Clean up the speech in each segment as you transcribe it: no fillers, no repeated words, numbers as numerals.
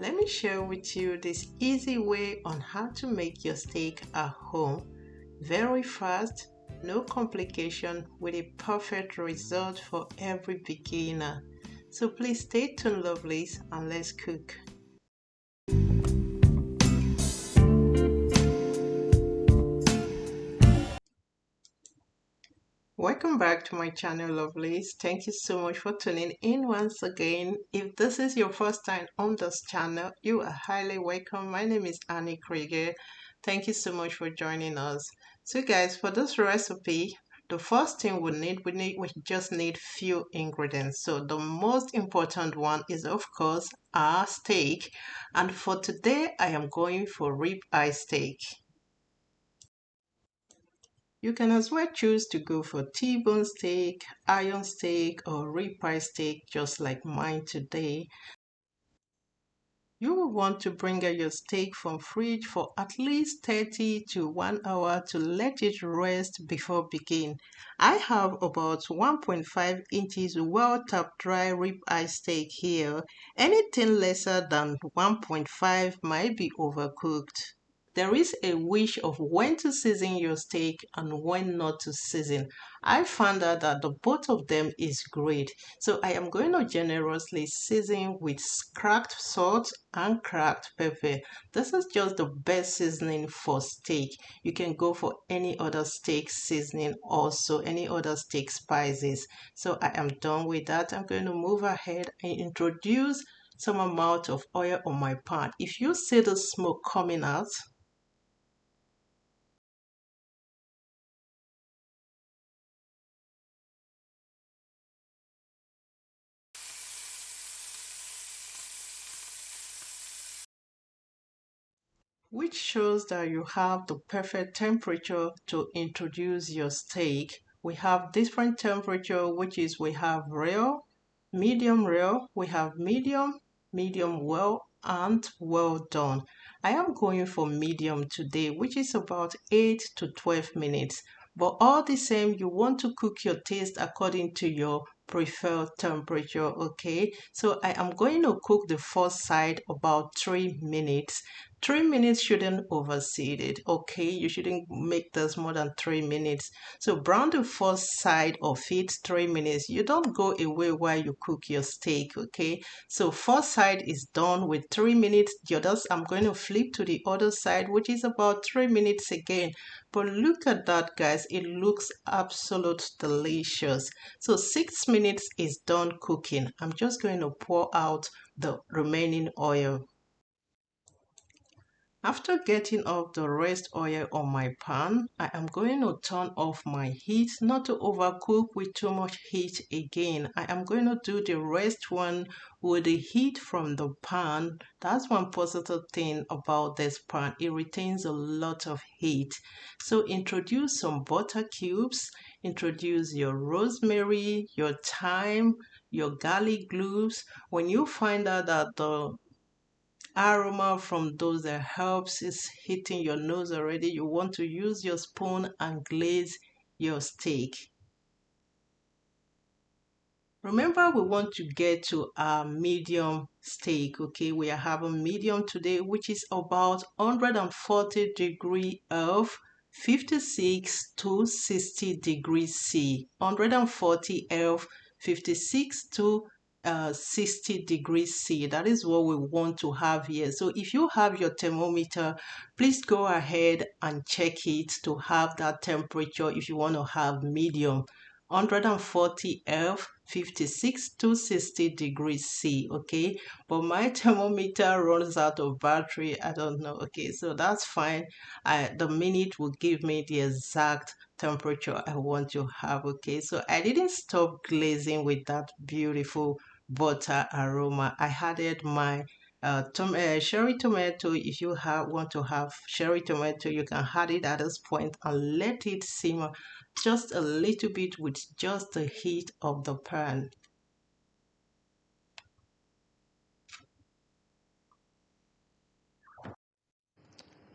Let me share with you this easy way on how to make your steak at home. Very fast, no complication, with a perfect result for every beginner. So please stay tuned, lovelies, and let's cook. Welcome back to my channel, lovelies. Thank you so much for tuning in once again. If this is your first time on this channel, you are highly welcome. My name is Annie Krieger. Thank you so much for joining us. So guys, for this recipe, the first thing we just need few ingredients. So the most important one is of course our steak, and for today I am going for rib-eye steak. You can as well choose to go for T-bone steak, iron steak, or ribeye steak, just like mine today. You will want to bring out your steak from fridge for at least 30 to 1 hour to let it rest before begin. I have about 1.5 inches well-tapped dry ribeye steak here. Anything lesser than 1.5 might be overcooked. There is a wish of when to season your steak and when not to season. I found out that the both of them is great. So I am going to generously season with cracked salt and cracked pepper. This is just the best seasoning for steak. You can go for any other steak seasoning, also any other steak spices. So I am done with that. I'm going to move ahead and introduce some amount of oil on my pan. If you see the smoke coming out, which shows that you have the perfect temperature to introduce your steak. We have different temperature, which is we have rare, we have medium, medium well, and well done. I am going for medium today, which is about 8 to 12 minutes. But all the same, you want to cook your taste according to your preferred temperature, okay? So I am going to cook the first side about 3 minutes. 3 minutes shouldn't overseed it, okay? You shouldn't make this more than 3 minutes. So brown the first side of it 3 minutes. You don't go away while you cook your steak, okay? So first side is done with 3 minutes. The others, I'm going to flip to the other side, which is about 3 minutes again. But look at that, guys. It looks absolute delicious. So 6 minutes is done cooking. I'm just going to pour out the remaining oil. After getting off the rest oil on my pan, I am going to turn off my heat, not to overcook with too much heat again. I am going to do the rest one with the heat from the pan. That's one positive thing about this pan. It retains a lot of heat. So introduce some butter cubes, introduce your rosemary, your thyme, your garlic cloves. When you find out that the aroma from those herbs is hitting your nose already, you want to use your spoon and glaze your steak. Remember, we want to get to our medium steak, okay? We are having medium today, which is about 140 degrees of 56 to 60 degrees C. 140 F, 56 to 60 degrees C. That is what we want to have here. So if you have your thermometer, please go ahead and check it to have that temperature if you want to have medium. 140 F, 56 to 60 degrees C, okay? But my thermometer runs out of battery. I don't know, okay? So that's fine. The minute will give me the exact temperature I want to have, okay? So I didn't stop glazing with that beautiful butter aroma. I added my cherry tomato. If you want to have cherry tomato, you can add it at this point and let it simmer just a little bit with just the heat of the pan.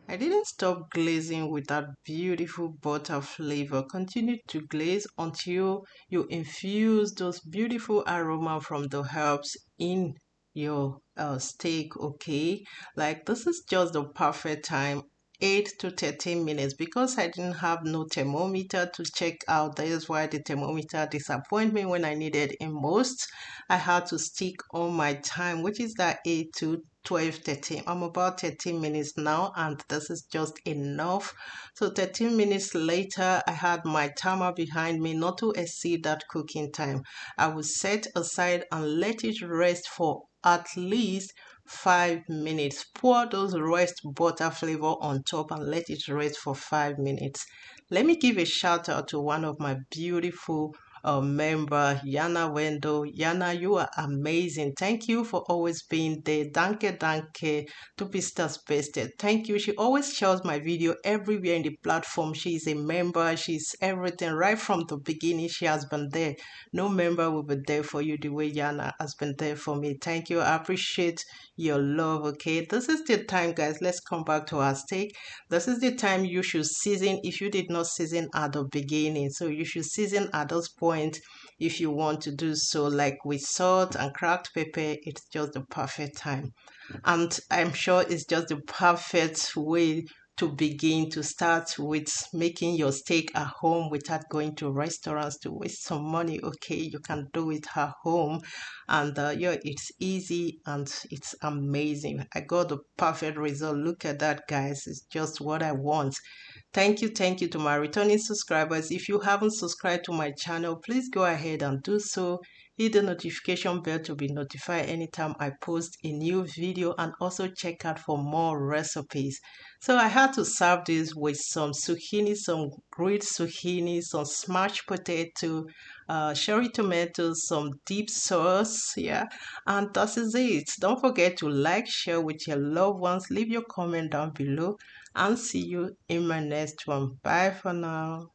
I didn't stop glazing with that beautiful butter flavor. Continue to glaze until you infuse those beautiful aroma from the herbs in your steak, okay? Like this is just the perfect time, 8 to 13 minutes, because I didn't have no thermometer to check out. That is why the thermometer disappointed me when I needed it most. I had to stick on my time, which is that 8 to 12, 13. I'm about 13 minutes now, and this is just enough. So 13 minutes later, I had my timer behind me not to exceed that cooking time. I will set aside and let it rest for at least 5 minutes. Pour those rest butter flavor on top and let it rest for 5 minutes. Let me give a shout out to one of my beautiful member, Yana Wendo. Yana, you are amazing. Thank you for always being there. Danke, danke. Du bist das Beste. Thank you. She always shares my video everywhere in the platform. She's a member. She's everything. Right from the beginning, she has been there. No member will be there for you the way Yana has been there for me. Thank you. I appreciate your love. Okay, this is the time, guys. Let's come back to our steak. This is the time you should season if you did not season at the beginning. So you should season at this point if you want to do so, like with salt and cracked pepper. It's just the perfect time, and I'm sure it's just the perfect way to begin to start with making your steak at home without going to restaurants to waste some money. Okay, you can do it at home, and yeah, it's easy and it's amazing. I got the perfect result. Look at that, guys. It's just what I want. Thank you to my returning subscribers. If you haven't subscribed to my channel, please go ahead and do so. Hit the notification bell to be notified anytime I post a new video, and also check out for more recipes. So I had to serve this with some zucchini, some grilled zucchini, some smashed potato, cherry tomatoes, some deep sauce, yeah, and that is it. Don't forget to like, share with your loved ones, leave your comment down below, and see you in my next one. Bye for now.